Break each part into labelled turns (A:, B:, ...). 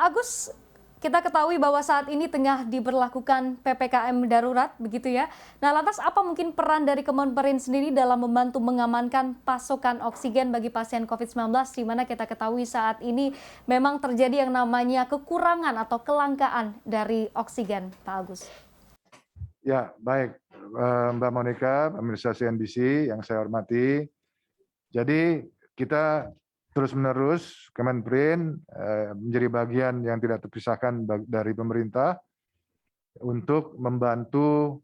A: Agus, kita ketahui bahwa saat ini tengah diberlakukan PPKM darurat, begitu ya. Nah, lantas apa mungkin peran dari Kemenperin sendiri dalam membantu mengamankan pasokan oksigen bagi pasien COVID-19, di mana kita ketahui saat ini memang terjadi yang namanya kekurangan atau kelangkaan dari oksigen, Pak Agus?
B: Ya, baik. Mbak Monica, pemirsa CNBC yang saya hormati. Jadi kita terus-menerus Kemenperin menjadi bagian yang tidak terpisahkan dari pemerintah untuk membantu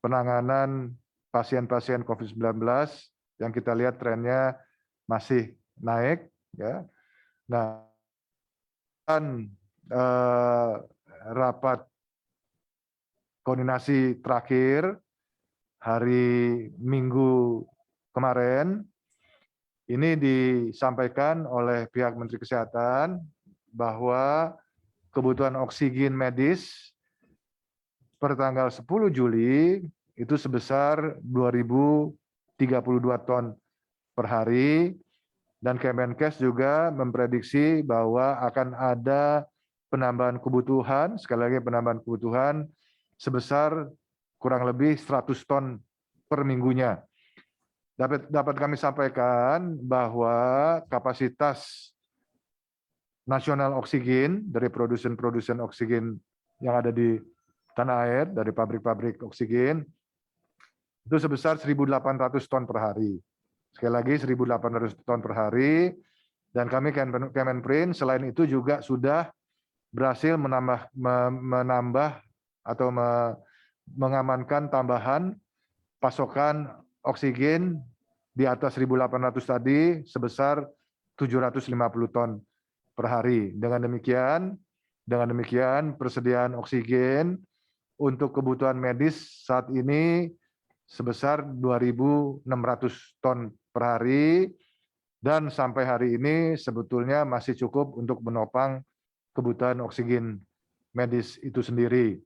B: penanganan pasien-pasien COVID-19 yang kita lihat trennya masih naik. Ya. Nah, dan rapat koordinasi terakhir hari Minggu kemarin, ini disampaikan oleh pihak Menteri Kesehatan bahwa kebutuhan oksigen medis per tanggal 10 Juli itu sebesar 2.032 ton per hari, dan Kemenkes juga memprediksi bahwa akan ada penambahan kebutuhan, sekali lagi penambahan kebutuhan sebesar kurang lebih 100 ton per minggunya. Dapat kami sampaikan bahwa kapasitas nasional oksigen dari produsen oksigen yang ada di tanah air, dari pabrik-pabrik oksigen, itu sebesar 1.800 ton per hari. Sekali lagi 1.800 ton per hari, dan kami Kemenperin selain itu juga sudah berhasil menambah atau mengamankan tambahan pasokan oksigen di atas 1.800 tadi sebesar 750 ton per hari. Dengan demikian persediaan oksigen untuk kebutuhan medis saat ini sebesar 2.600 ton per hari, dan sampai hari ini sebetulnya masih cukup untuk menopang kebutuhan oksigen medis itu sendiri.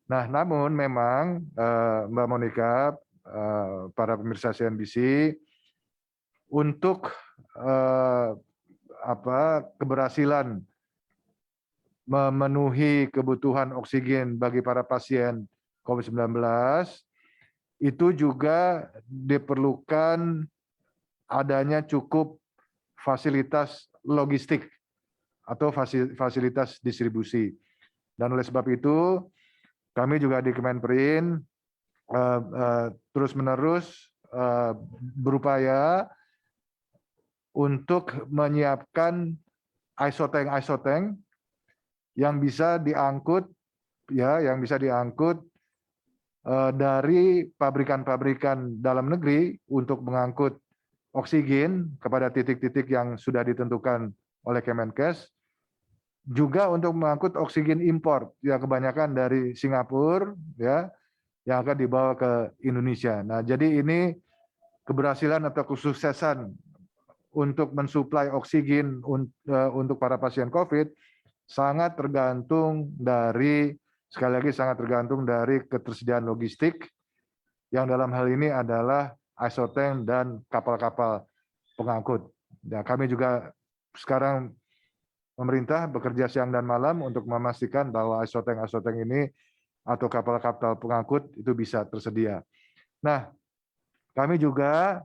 B: Nah, namun memang Mbak Monica, para pemirsa CNBC, untuk keberhasilan memenuhi kebutuhan oksigen bagi para pasien COVID-19 itu juga diperlukan adanya cukup fasilitas logistik atau fasilitas distribusi. Dan oleh sebab itu kami juga di Kemenperin terus-menerus berupaya untuk menyiapkan isoteng yang bisa diangkut dari pabrikan-pabrikan dalam negeri untuk mengangkut oksigen kepada titik-titik yang sudah ditentukan oleh Kemenkes, juga untuk mengangkut oksigen impor, ya kebanyakan dari Singapura, ya, yang akan dibawa ke Indonesia. Nah, jadi ini keberhasilan atau kesuksesan untuk mensuplai oksigen untuk para pasien COVID sangat tergantung dari, sekali lagi sangat tergantung dari ketersediaan logistik, yang dalam hal ini adalah isoteng dan kapal-kapal pengangkut. Ya, kami juga sekarang pemerintah bekerja siang dan malam untuk memastikan bahwa isoteng ini atau kapal-kapal pengangkut itu bisa tersedia. Nah, kami juga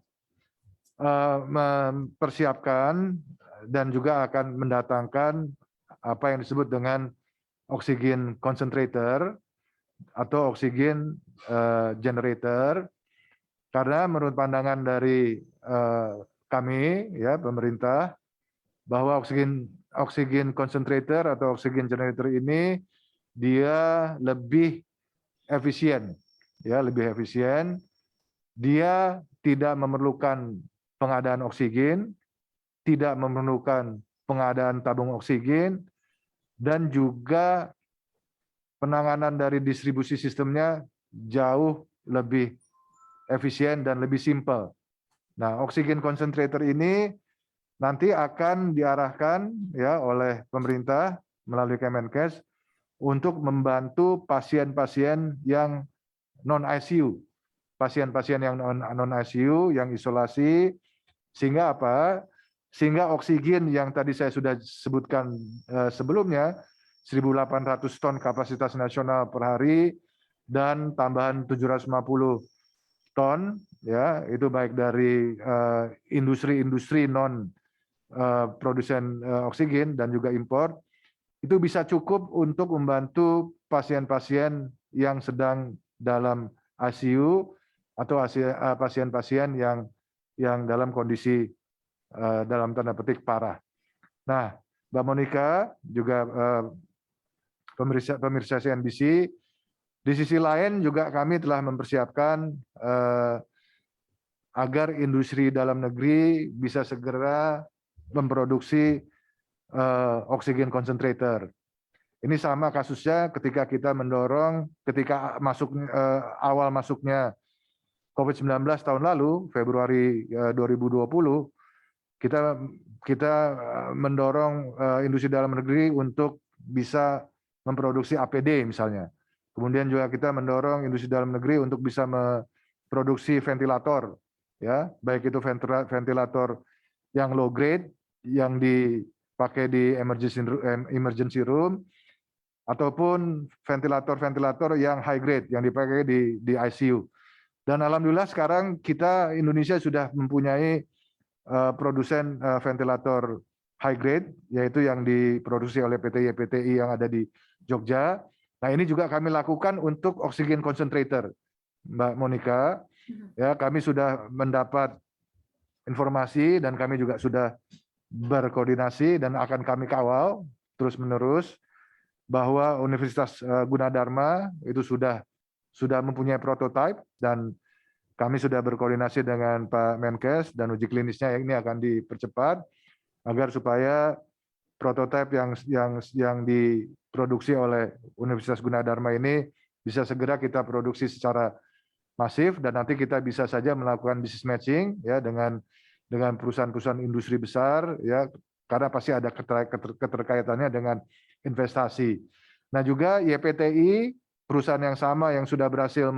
B: mempersiapkan dan juga akan mendatangkan apa yang disebut dengan oksigen concentrator atau oksigen generator, karena menurut pandangan dari kami, ya pemerintah, bahwa oksigen concentrator atau oksigen generator ini dia lebih efisien, dia tidak memerlukan pengadaan oksigen, tidak memerlukan pengadaan tabung oksigen, dan juga penanganan dari distribusi sistemnya jauh lebih efisien dan lebih simpel. Nah, oksigen concentrator ini nanti akan diarahkan ya oleh pemerintah melalui Kemenkes untuk membantu pasien-pasien yang non-ICU, pasien-pasien yang non-ICU, yang isolasi, sehingga apa? sehingga oksigen yang tadi saya sudah sebutkan sebelumnya, 1.800 ton kapasitas nasional per hari, dan tambahan 750 ton, ya itu baik dari industri-industri non produsen oksigen dan juga impor, itu bisa cukup untuk membantu pasien-pasien yang sedang dalam ICU atau pasien-pasien yang dalam kondisi dalam tanda petik parah. Nah, Mbak Monica juga pemirsa CNBC, di sisi lain juga kami telah mempersiapkan agar industri dalam negeri bisa segera memproduksi oksigen concentrator. Ini sama kasusnya ketika kita mendorong, ketika awal masuknya COVID-19 tahun lalu, Februari 2020, kita mendorong industri dalam negeri untuk bisa memproduksi APD misalnya. Kemudian juga kita mendorong industri dalam negeri untuk bisa memproduksi ventilator, ya, baik itu ventilator yang low grade yang dipakai di emergency room ataupun ventilator yang high grade yang dipakai di ICU. Dan alhamdulillah sekarang kita Indonesia sudah mempunyai produsen ventilator high grade, yaitu yang diproduksi oleh PT YPTI yang ada di Jogja. Nah, ini juga kami lakukan untuk oksigen concentrator, Mbak Monica. Ya, kami sudah mendapat informasi dan kami juga sudah berkoordinasi dan akan kami kawal terus-menerus bahwa Universitas Gunadarma itu sudah mempunyai prototipe dan kami sudah berkoordinasi dengan Pak Menkes dan uji klinisnya ini akan dipercepat agar supaya prototipe yang diproduksi oleh Universitas Gunadarma ini bisa segera kita produksi secara masif dan nanti kita bisa saja melakukan business matching ya dengan perusahaan-perusahaan industri besar ya karena pasti ada keterkaitannya dengan investasi. Nah juga YPTI perusahaan yang sama yang sudah berhasil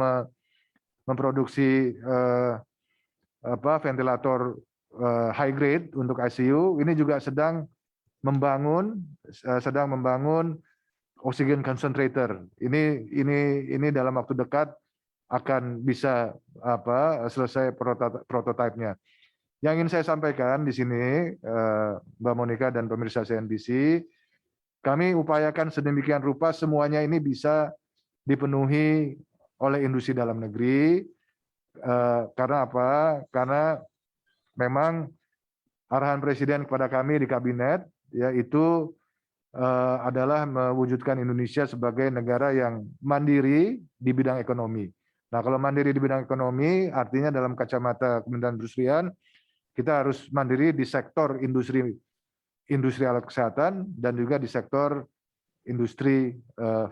B: memproduksi ventilator high grade untuk ICU ini juga sedang membangun oxygen concentrator. Ini dalam waktu dekat akan bisa selesai prototipenya. Yang ingin saya sampaikan di sini, Mbak Monica dan pemirsa CNBC, kami upayakan sedemikian rupa semuanya ini bisa dipenuhi oleh industri dalam negeri. Karena apa? Karena memang arahan Presiden kepada kami di kabinet yaitu adalah mewujudkan Indonesia sebagai negara yang mandiri di bidang ekonomi. Nah, kalau mandiri di bidang ekonomi artinya dalam kacamata Kementerian Perindustrian kita harus mandiri di sektor industri alat kesehatan dan juga di sektor industri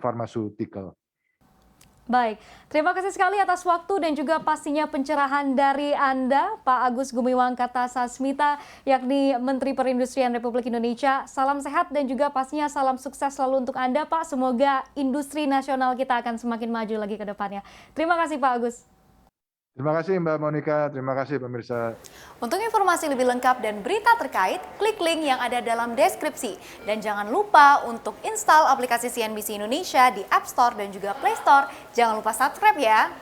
B: farmaceutical.
A: Baik, terima kasih sekali atas waktu dan juga pastinya pencerahan dari Anda, Pak Agus Gumiwang Kartasasmita, yakni Menteri Perindustrian Republik Indonesia. Salam sehat dan juga pastinya salam sukses selalu untuk Anda, Pak. Semoga industri nasional kita akan semakin maju lagi ke depannya. Terima kasih, Pak Agus.
B: Terima kasih Mbak Monica, terima kasih pemirsa.
C: Untuk informasi lebih lengkap dan berita terkait, klik link yang ada dalam deskripsi. Dan jangan lupa untuk install aplikasi CNBC Indonesia di App Store dan juga Play Store. Jangan lupa subscribe ya.